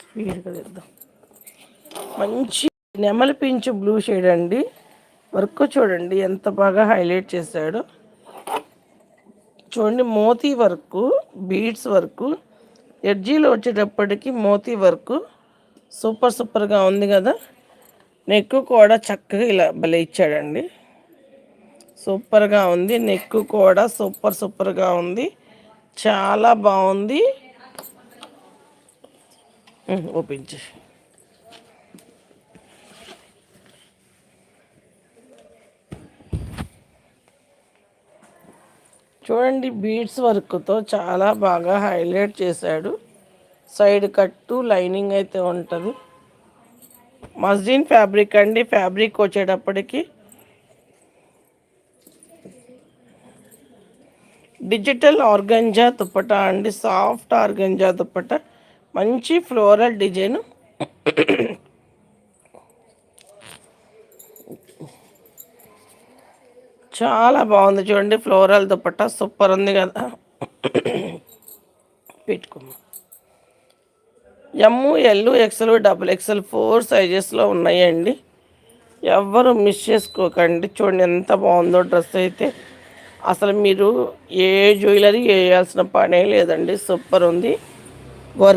స్పీడ్గా తెద్దాం. మంచి నెమలి పింఛు బ్లూ షేడ్ అండి. వర్క్ చూడండి ఎంత బాగా హైలైట్ చేశాడు. చూడండి మోతీ వర్క్, బీడ్స్ వర్క్, ఎడ్జీలో వచ్చేటప్పటికి మోతీ వర్క్ సూపర్గా ఉంది కదా. నెక్ కూడా చక్కగా ఇలా భలే ఇచ్చాడండి. సూపర్గా ఉంది. నెక్ కూడా సూపర్గా ఉంది. చాలా బాగుంది. ఓపెన్ చేసి చూడండి. బీడ్స్ వర్క్తో చాలా బాగా హైలైట్ చేశాడు. సైడ్ కట్టు లైనింగ్ అయితే ఉంటుంది. మస్లిన్ ఫ్యాబ్రిక్ అండి. ఫ్యాబ్రిక్ వచ్చేటప్పటికి డిజిటల్ ఆర్గంజా దుప్పటా అండి. సాఫ్ట్ ఆర్గంజా దుప్పటా, మంచి ఫ్లోరల్ డిజైన్. చాలా బాగుంది చూడండి. ఫ్లోరల్ దుప్పటా సూపర్ ఉంది కదా. పెట్టుకోమ్మా. ఎమ్, ఎల్, ఎక్సెల్, XXL 4 సైజెస్లో ఉన్నాయండి. ఎవ్వరు మిస్ చేసుకోకండి. చూడండి ఎంత బాగుందో డ్రెస్ అయితే. అసలు మీరు ఏ జ్యువెలరీ వేయాల్సిన పనే లేదండి. సూపర్ ఉంది వర్క్.